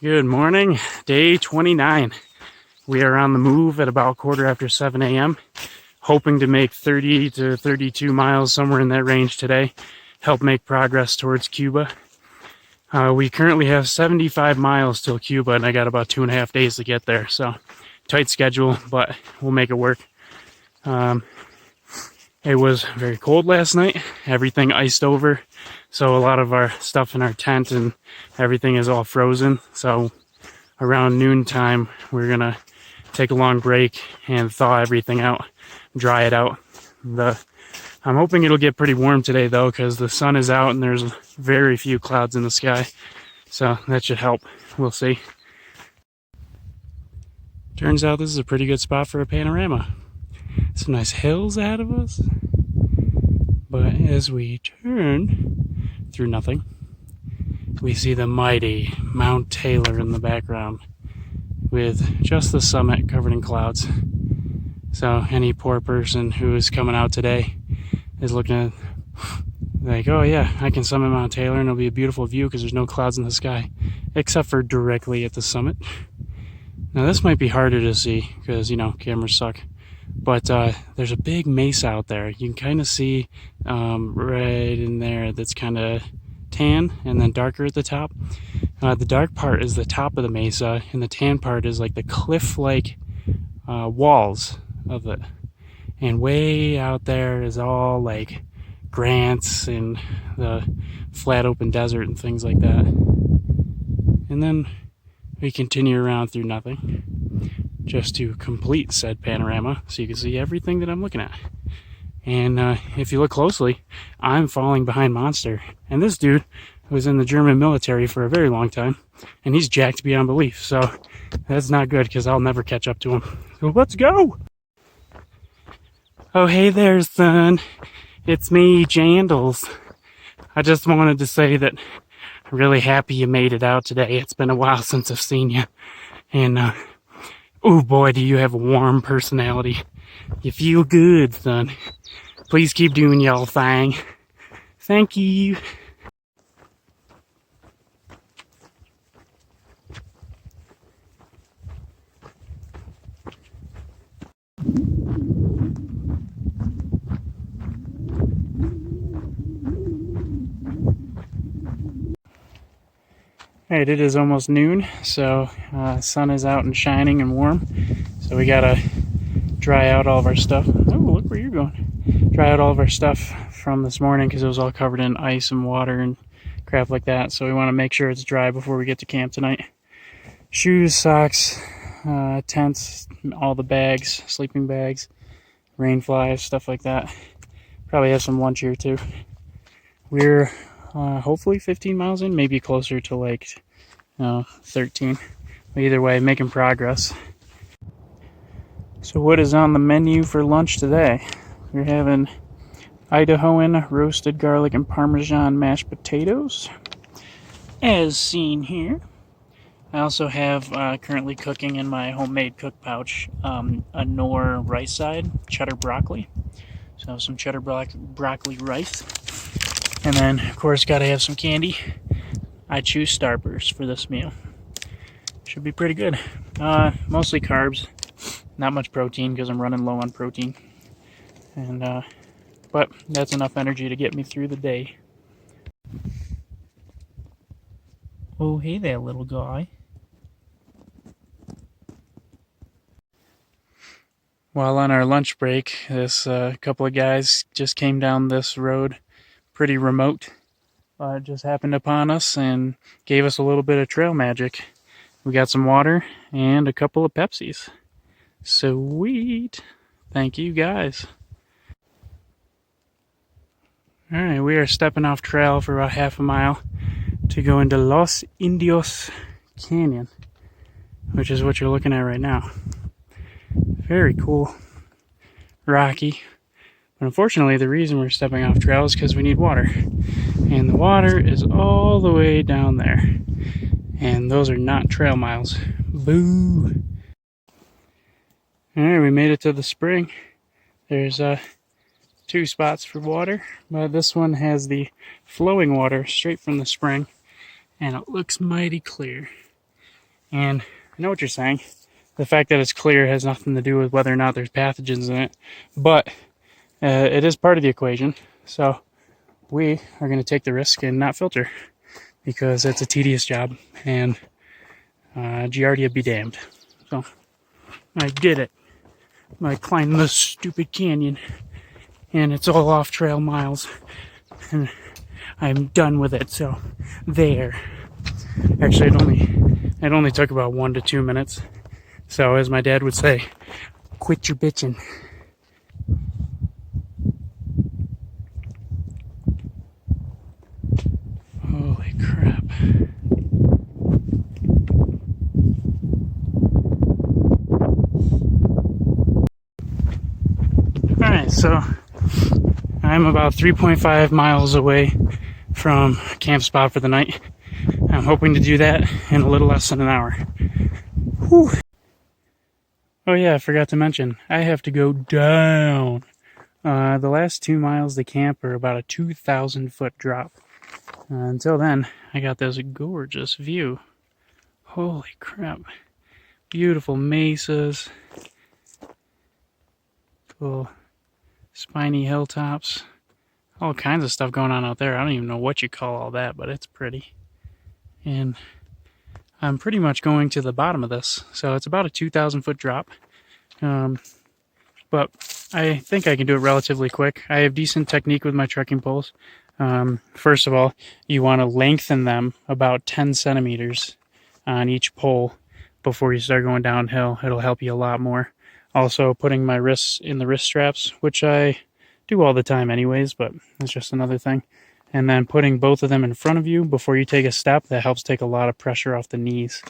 Good morning, day 29. We are on the move at about 7:15 a.m. Hoping to make 30 to 32 miles, somewhere in that range today. Help make progress towards Cuba. We currently have 75 miles till Cuba, and I got about 2.5 days to get there. So tight schedule, but we'll make it work. It was very cold last night. Everything iced over. So a lot of our stuff in our tent and everything is all frozen. So around noontime, we're going to take a long break and thaw everything out, dry it out. I'm hoping it'll get pretty warm today though, because the sun is out and there's very few clouds in the sky. So that should help. We'll see. Turns out this is a pretty good spot for a panorama. Some nice hills ahead of us. But as we turn through nothing, we see the mighty Mount Taylor in the background with just the summit covered in clouds. So any poor person who is coming out today is looking at like, oh yeah, I can summit Mount Taylor and it'll be a beautiful view because there's no clouds in the sky, except for directly at the summit. Now this might be harder to see because, you know, cameras suck. But there's a big mesa out there. You can kind of see right in there that's kind of tan and then darker at the top. The dark part is the top of the mesa, and the tan part is like the cliff-like walls of it. And way out there is all like grants and the flat open desert and things like that. And then we continue around through nothing, just to complete said panorama so you can see everything that I'm looking at. And if you look closely, I'm falling behind Monster. And this dude was in the German military for a very long time, and he's jacked beyond belief. So that's not good because I'll never catch up to him. So let's go! Oh, hey there, son. It's me, Jandals. I just wanted to say that I'm really happy you made it out today. It's been a while since I've seen you. And, oh boy, do you have a warm personality. You feel good, son. Please keep doing y'all thing. Thank you. Alright, it is almost noon, so sun is out and shining and warm. So we gotta dry out all of our stuff. Oh, look where you're going. Dry out all of our stuff from this morning because it was all covered in ice and water and crap like that. So we want to make sure it's dry before we get to camp tonight. Shoes, socks, tents, all the bags, sleeping bags, rain flies, stuff like that. Probably have some lunch here too. We're hopefully 15 miles in, maybe closer to like 13. But either way, making progress. So what is on the menu for lunch today? We're having Idahoan roasted garlic and Parmesan mashed potatoes, as seen here. I also have currently cooking in my homemade cook pouch a Knorr rice side, cheddar broccoli. So some cheddar broccoli rice. And then, of course, gotta have some candy. I choose Starburst for this meal. Should be pretty good. Mostly carbs. Not much protein because I'm running low on protein. And but that's enough energy to get me through the day. Oh, hey there, little guy. While on our lunch break, this couple of guys just came down this road, pretty remote. It just happened upon us and gave us a little bit of trail magic. We got some water and a couple of Pepsis. Sweet. Thank you, guys. Alright, we are stepping off trail for about half a mile to go into Los Indios Canyon, which is what you're looking at right now. Very cool. Rocky. But unfortunately, the reason we're stepping off trail is because we need water. And the water is all the way down there. And those are not trail miles. Boo! Alright, we made it to the spring. There's 2 spots for water, but this one has the flowing water straight from the spring, and it looks mighty clear. And I know what you're saying. The fact that it's clear has nothing to do with whether or not there's pathogens in it, but it is part of the equation. So we are going to take the risk and not filter because it's a tedious job, and Giardia be damned. So I did it. I climbed this stupid canyon, and it's all off-trail miles, and I'm done with it. So there. Actually, it only took about 1 to 2 minutes. So as my dad would say, quit your bitching. Holy crap. Alright, so I'm about 3.5 miles away from camp spot for the night. I'm hoping to do that in a little less than an hour. Whew. Oh yeah, I forgot to mention, I have to go down. The last 2 miles to camp are about a 2,000 foot drop. Until then, I got this gorgeous view. Holy crap. Beautiful mesas. Cool spiny hilltops. All kinds of stuff going on out there. I don't even know what you call all that, but it's pretty. And I'm pretty much going to the bottom of this. So it's about a 2,000 foot drop. But I think I can do it relatively quick. I have decent technique with my trekking poles. First of all, you want to lengthen them about 10 centimeters on each pole before you start going downhill. It'll help you a lot more. Also, putting my wrists in the wrist straps, which I do all the time anyways, but it's just another thing. And then putting both of them in front of you before you take a step, that helps take a lot of pressure off the knees.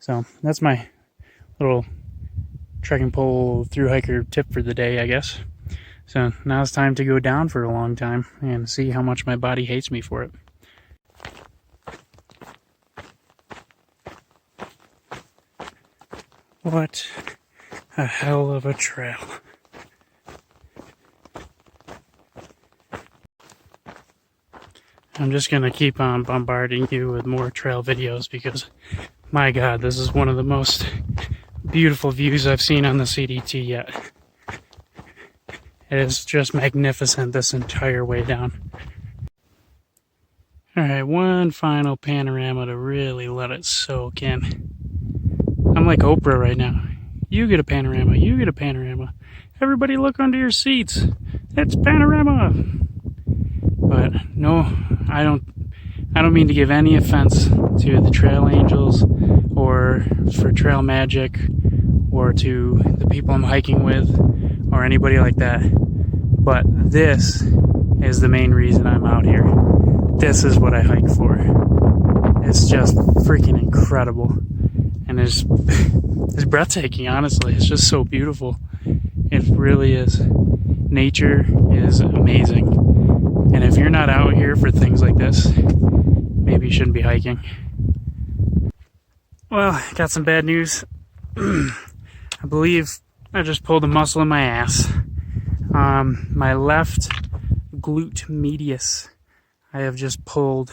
So that's my little trekking pole through hiker tip for the day, I guess. So now it's time to go down for a long time and see how much my body hates me for it. What a hell of a trail. I'm just going to keep on bombarding you with more trail videos because, my God, this is one of the most beautiful views I've seen on the CDT yet. It is just magnificent this entire way down. Alright, one final panorama to really let it soak in. I'm like Oprah right now. You get a panorama, you get a panorama. Everybody look under your seats. It's panorama. But no, I don't mean to give any offense to the trail angels or for trail magic or to the people I'm hiking with or anybody like that. But this is the main reason I'm out here. This is what I hike for. It's just freaking incredible. And it's breathtaking, honestly. It's just so beautiful. It really is. Nature is amazing. And if you're not out here for things like this, maybe you shouldn't be hiking. Well, got some bad news. I believe I just pulled a muscle in my ass. My left glute medius I have just pulled.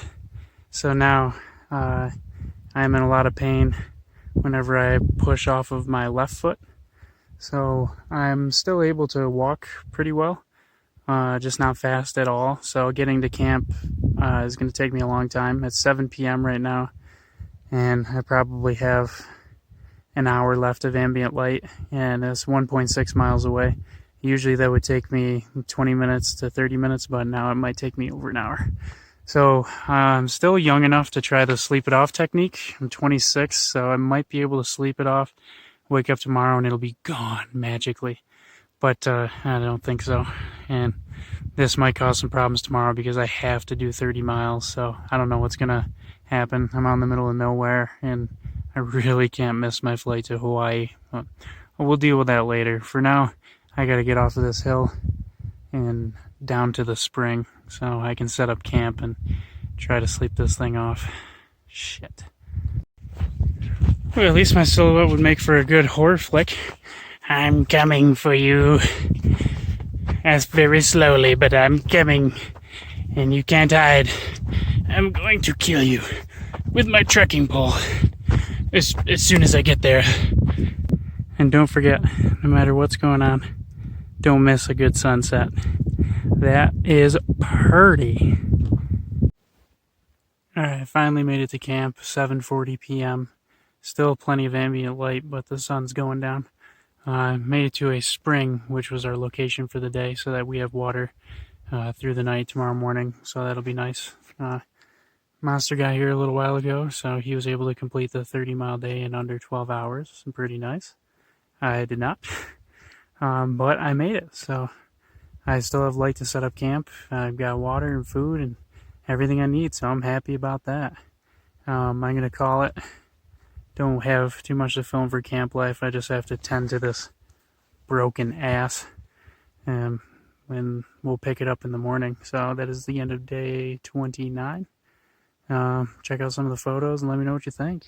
So now I'm in a lot of pain whenever I push off of my left foot. So I'm still able to walk pretty well, just not fast at all. So getting to camp is going to take me a long time. It's 7 p.m. right now, and I probably have an hour left of ambient light, and it's 1.6 miles away. Usually that would take me 20 minutes to 30 minutes, but now it might take me over an hour. So I'm still young enough to try the sleep it off technique. I'm 26, so I might be able to sleep it off, wake up tomorrow, and it'll be gone magically. But I don't think so. And this might cause some problems tomorrow because I have to do 30 miles, so I don't know what's going to happen. I'm out in the middle of nowhere, and I really can't miss my flight to Hawaii. But we'll deal with that later. For now, I got to get off of this hill and down to the spring so I can set up camp and try to sleep this thing off. Shit. Well, at least my silhouette would make for a good horror flick. I'm coming for you. That's very slowly, but I'm coming. And you can't hide. I'm going to kill you with my trekking pole. as soon as I get there. And don't forget, no matter what's going on, don't miss a good sunset. That is pretty. Alright, I finally made it to camp, 7:40 p.m. Still plenty of ambient light, but the sun's going down. Made it to a spring, which was our location for the day, so that we have water through the night tomorrow morning, so that'll be nice. Monster got here a little while ago, so he was able to complete the 30-mile day in under 12 hours. Pretty nice. I did not, but I made it, so I still have light to set up camp. I've got water and food and everything I need, so I'm happy about that. I'm going to call it. Don't have too much to film for camp life. I just have to tend to this broken ass. And we'll pick it up in the morning. So that is the end of day 29. Check out some of the photos and let me know what you think.